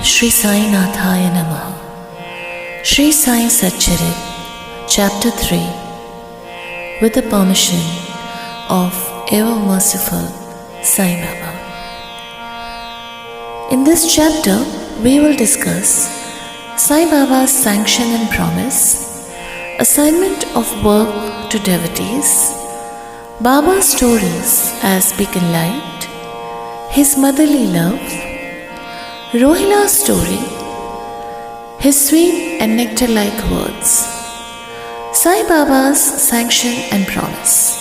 Shri Sai Nathaya Namaha. Shri Sai Satcharit, Chapter 3, with the permission of Ever Merciful Sai Baba. In this chapter, we will discuss Sai Baba's sanction and promise, assignment of work to devotees, Baba's stories as beacon light, his motherly love, Rohila's story, his sweet and nectar-like words, Sai Baba's sanction and promise.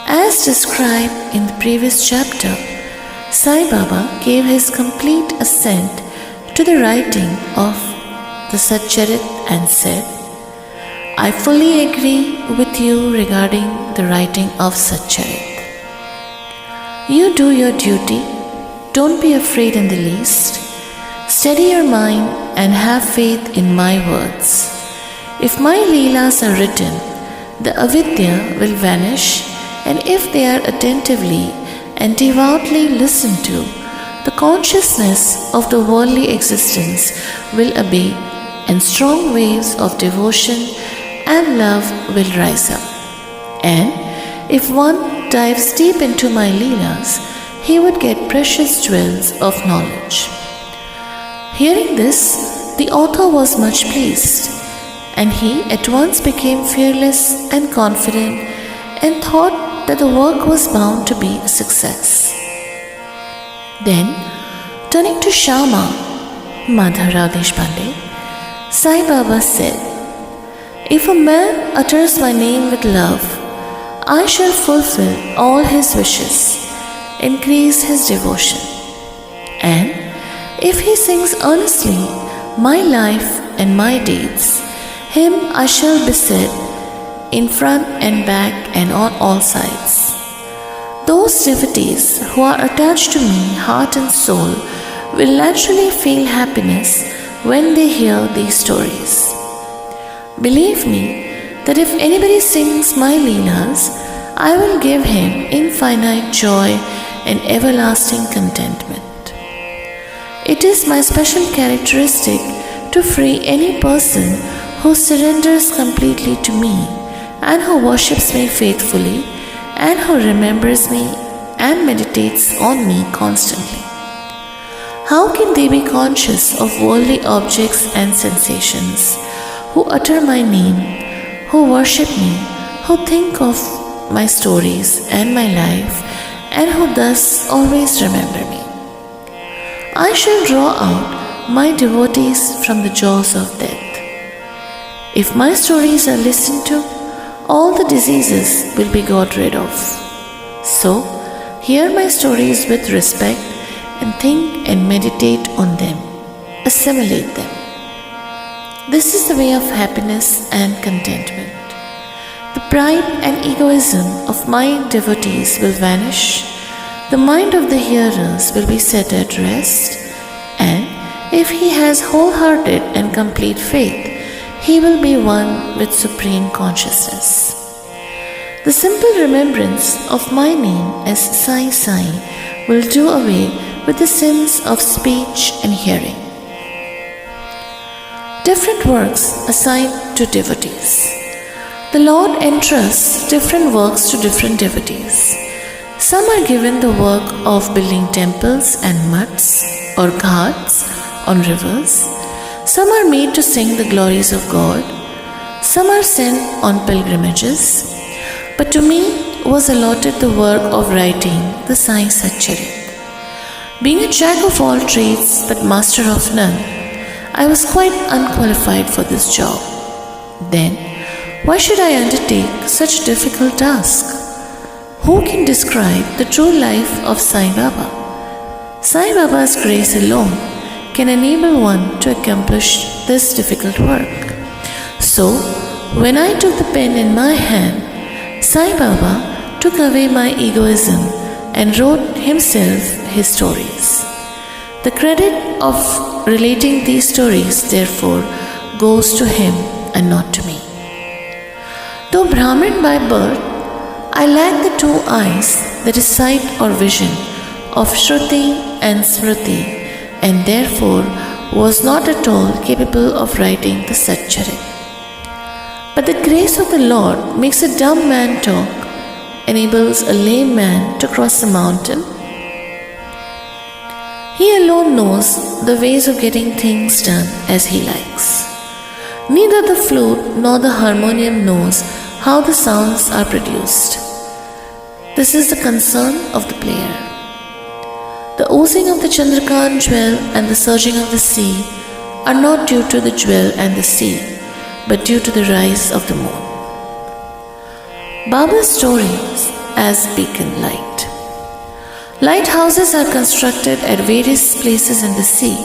As described in the previous chapter, Sai Baba gave his complete assent to the writing of the Satcharit and said, I fully agree with you regarding the writing of Satcharit. You do your duty, don't be afraid in the least. Steady your mind and have faith in my words. If my Leelas are written, the avidya will vanish, and if they are attentively and devoutly listened to, the consciousness of the worldly existence will abate, and strong waves of devotion and love will rise up. And if one dives deep into my Leelas, he would get precious jewels of knowledge. Hearing this, the author was much pleased, and he at once became fearless and confident and thought that the work was bound to be a success. Then, turning to Shama, Madhavrao Deshpande, Sai Baba said, If a man utters my name with love, I shall fulfill all his wishes, increase his devotion. And if he sings earnestly my life and my deeds, him I shall beset in front and back and on all sides. Those devotees who are attached to me heart and soul will naturally feel happiness when they hear these stories. Believe me that if anybody sings my Leelas, I will give him infinite joy and everlasting contentment. It is my special characteristic to free any person who surrenders completely to me and who worships me faithfully and who remembers me and meditates on me constantly. How can they be conscious of worldly objects and sensations, who utter my name, who worship me, who think of my stories and my life, and who thus always remember me? I shall draw out my devotees from the jaws of death. If my stories are listened to, all the diseases will be got rid of. So, hear my stories with respect and think and meditate on them. Assimilate them. This is the way of happiness and contentment. The pride and egoism of my devotees will vanish. The mind of the hearers will be set at rest, and if he has wholehearted and complete faith, he will be one with supreme consciousness. The simple remembrance of my name as Sai Sai will do away with the sins of speech and hearing. Different works assigned to devotees. The Lord entrusts different works to different devotees. Some are given the work of building temples and mutts or ghats on rivers. Some are made to sing the glories of God. Some are sent on pilgrimages. But to me was allotted the work of writing the Sai Satcharit. Being a jack of all trades but master of none, I was quite unqualified for this job. Then, why should I undertake such a difficult task? Who can describe the true life of Sai Baba? Sai Baba's grace alone can enable one to accomplish this difficult work. So, when I took the pen in my hand, Sai Baba took away my egoism and wrote himself his stories. The credit of relating these stories, therefore, goes to him and not to me. Though Brahmin by birth, I lack the two eyes, that is sight or vision, of Shruti and Smriti, and therefore was not at all capable of writing the Satcharit. But the grace of the Lord makes a dumb man talk, enables a lame man to cross a mountain. He alone knows the ways of getting things done as he likes. Neither the flute nor the harmonium knows how the sounds are produced. This is the concern of the player. The oozing of the Chandrakant jewel and the surging of the sea are not due to the jewel and the sea, but due to the rise of the moon. Baba's stories as beacon light. Lighthouses are constructed at various places in the sea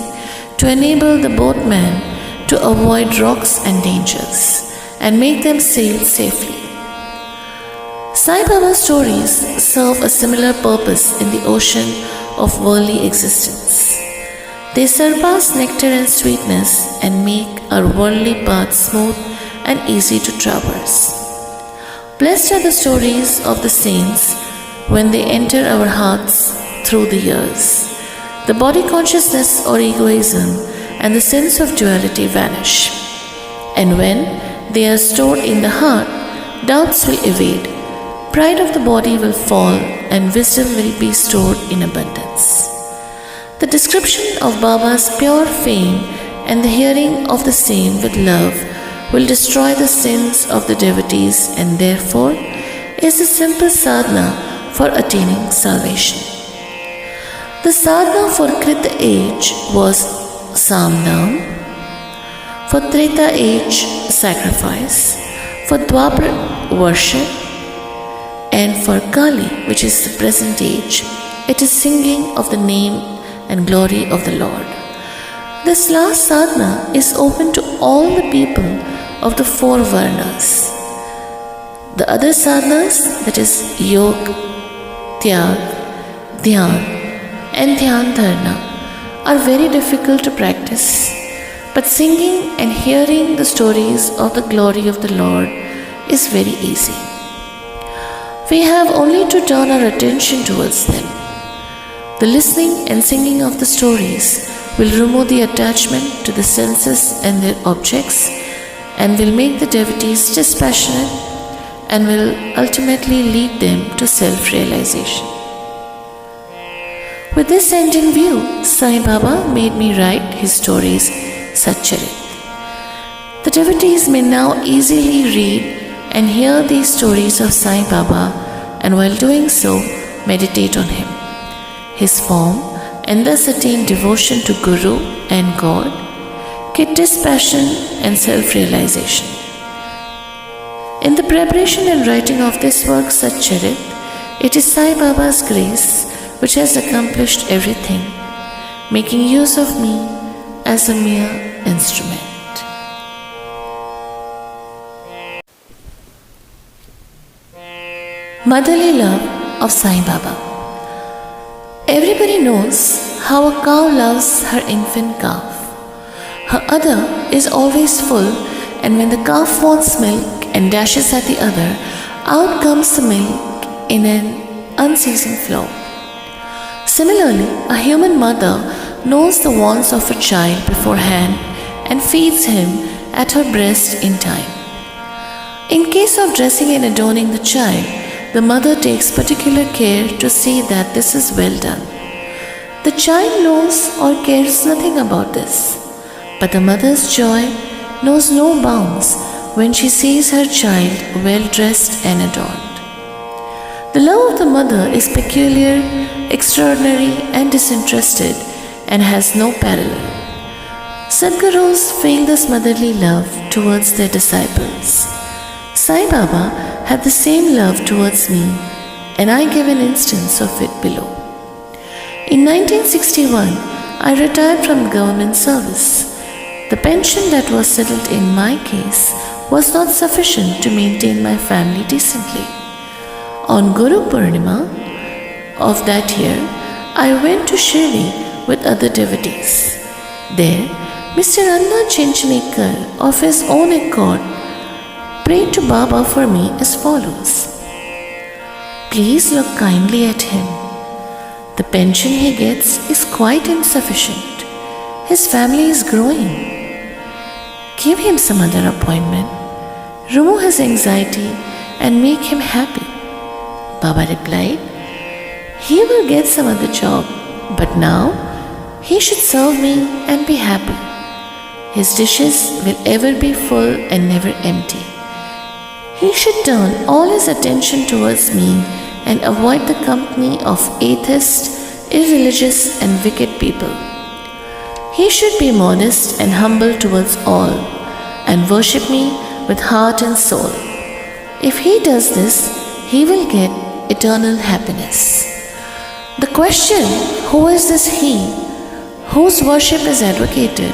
to enable the boatman to avoid rocks and dangers and make them sail safely. Sai Baba's stories serve a similar purpose in the ocean of worldly existence. They surpass nectar and sweetness and make our worldly path smooth and easy to traverse. Blessed are the stories of the saints when they enter our hearts through the years. The body consciousness or egoism and the sense of duality vanish. And when they are stored in the heart, doubts will evade, pride of the body will fall, and wisdom will be stored in abundance. The description of Baba's pure fame and the hearing of the same with love will destroy the sins of the devotees and therefore is a simple sadhana for attaining salvation. The sadhana for Krita age was Samnam, for Treta age sacrifice, for Dwapar worship, and for Kali, which is the present age, it is singing of the name and glory of the Lord. This last sadhana is open to all the people of the four varnas. The other sadhanas, that is Yog, Tyag, Dhyan, and Dhyan Dharana, are very difficult to practice, but singing and hearing the stories of the glory of the Lord is very easy. We have only to turn our attention towards them. The listening and singing of the stories will remove the attachment to the senses and their objects and will make the devotees dispassionate and will ultimately lead them to self-realization. With this end in view, Sai Baba made me write his stories Satcharit. The devotees may now easily read and hear these stories of Sai Baba and while doing so, meditate on him, his form, and thus attain devotion to Guru and God, get dispassion and self-realization. In the preparation and writing of this work Satcharit, it is Sai Baba's grace which has accomplished everything, making use of me as a mere instrument. Motherly love of Sai Baba. Everybody knows how a cow loves her infant calf. Her udder is always full, and when the calf wants milk and dashes at the other, out comes the milk in an unceasing flow. Similarly, a human mother knows the wants of a child beforehand and feeds him at her breast in time. In case of dressing and adorning the child, the mother takes particular care to see that this is well done. The child knows or cares nothing about this, but the mother's joy knows no bounds when she sees her child well dressed and adorned. The love of the mother is peculiar, extraordinary, and disinterested, and has no parallel. Sadgurus feel this motherly love towards their disciples. Sai Baba had the same love towards me, and I give an instance of it below. In 1961, I retired from government service. The pension that was settled in my case was not sufficient to maintain my family decently. On Guru Purnima of that year, I went to Shri with other devotees. There, Mr. Anna Chinchanekar, of his own accord, prayed to Baba for me as follows. Please look kindly at him. The pension he gets is quite insufficient. His family is growing. Give him some other appointment, remove his anxiety and make him happy. Baba replied, he will get some other job, but now he should serve me and be happy. His dishes will ever be full and never empty. He should turn all his attention towards me and avoid the company of atheists, irreligious and wicked people. He should be modest and humble towards all and worship me with heart and soul. If he does this, he will get eternal happiness. The question, who is this he, whose worship is advocated,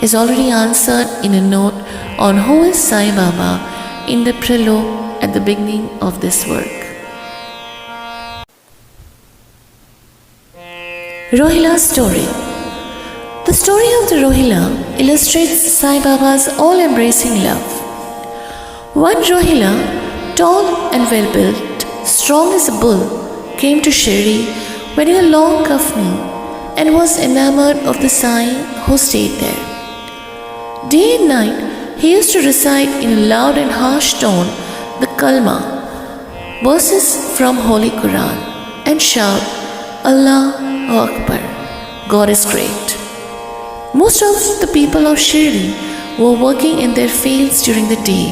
is already answered in a note on who is Sai Baba in the prelude at the beginning of this work. Rohila Story. The story of the Rohila illustrates Sai Baba's all-embracing love. One Rohila, tall and well-built, strong as a bull, came to Shri wearing a long kafni and was enamored of the Sai who stayed there. Day and night, he used to recite in a loud and harsh tone the Kalma, verses from Holy Quran, and shout, Allahu Akbar, God is great. Most of the people of Shirdi were working in their fields during the day,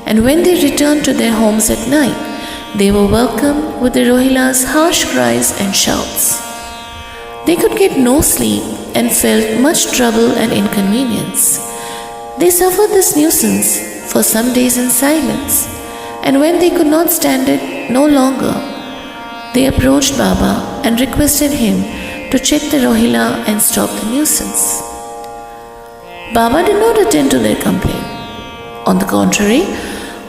and when they returned to their homes at night, they were welcomed with the Rohila's harsh cries and shouts. They could get no sleep and felt much trouble and inconvenience. They suffered this nuisance for some days in silence, and when they could not stand it no longer, they approached Baba and requested him to check the Rohila and stop the nuisance. Baba did not attend to their complaint. On the contrary,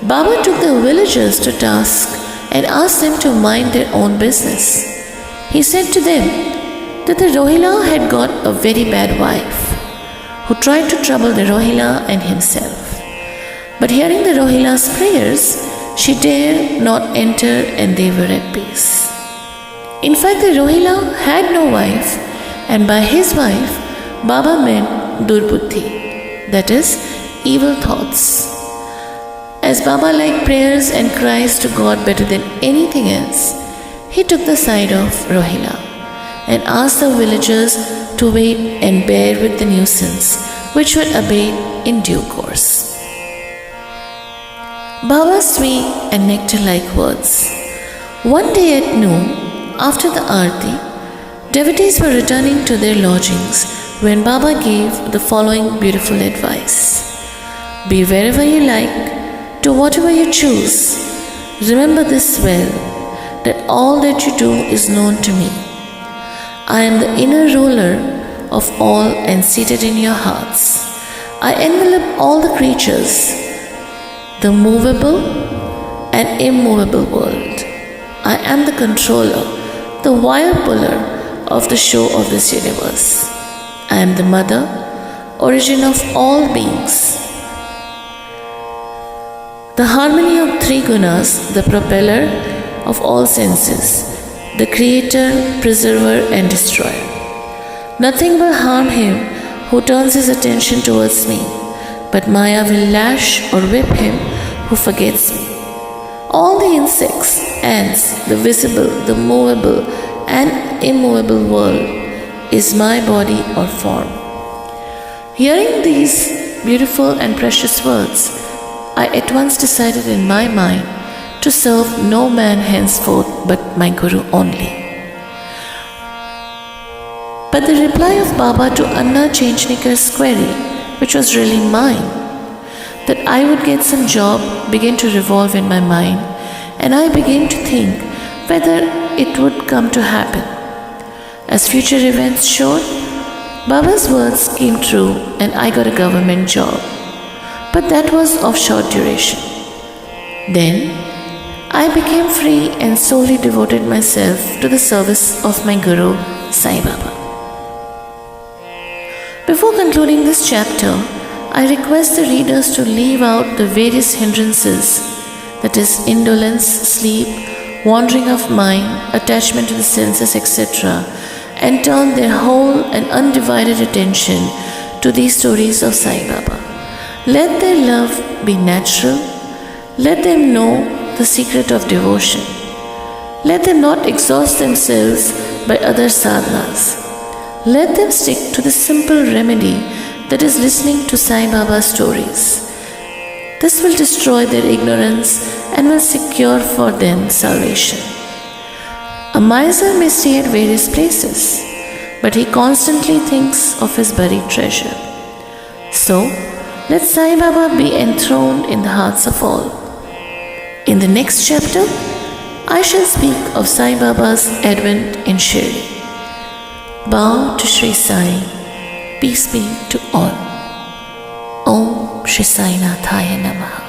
Baba took the villagers to task and asked them to mind their own business. He said to them that the Rohila had got a very bad wife, who tried to trouble the Rohila and himself. But hearing the Rohila's prayers, she dared not enter and they were at peace. In fact, the Rohila had no wife, and by his wife, Baba meant Durbuddhi, that is, evil thoughts. As Baba liked prayers and cries to God better than anything else, he took the side of Rohila and asked the villagers to wait and bear with the nuisance, which would abate in due course. Baba's sweet and nectar-like words. One day at noon, after the Aarti, devotees were returning to their lodgings when Baba gave the following beautiful advice. Be wherever you like, do whatever you choose. Remember this well, that all that you do is known to me. I am the inner ruler of all and seated in your hearts. I envelop all the creatures, the movable and immovable world. I am the controller, the wire puller of the show of this universe. I am the mother, origin of all beings. The harmony of three gunas, the propeller of all senses, the creator, preserver and destroyer. Nothing will harm him who turns his attention towards me, but Maya will lash or whip him who forgets me. All the insects, ants, the visible, the movable and immovable world is my body or form. Hearing these beautiful and precious words, I at once decided in my mind to serve no man henceforth but my Guru only. But the reply of Baba to Anna Chanchnikar's query, which was really mine, that I would get some job, began to revolve in my mind, and I began to think whether it would come to happen. As future events showed, Baba's words came true and I got a government job, but that was of short duration. Then I became free and solely devoted myself to the service of my Guru, Sai Baba. Before concluding this chapter, I request the readers to leave out the various hindrances, that is, indolence, sleep, wandering of mind, attachment to the senses, etc., and turn their whole and undivided attention to these stories of Sai Baba. Let their love be natural. Let them know the secret of devotion. Let them not exhaust themselves by other sadhanas. Let them stick to the simple remedy that is listening to Sai Baba's stories. This will destroy their ignorance and will secure for them salvation. A miser may stay at various places, but he constantly thinks of his buried treasure. So, let Sai Baba be enthroned in the hearts of all. In the next chapter, I shall speak of Sai Baba's advent in Shri. Bow to Shri Sai. Peace be to all. Om Shri Sai Nathaya Namaha.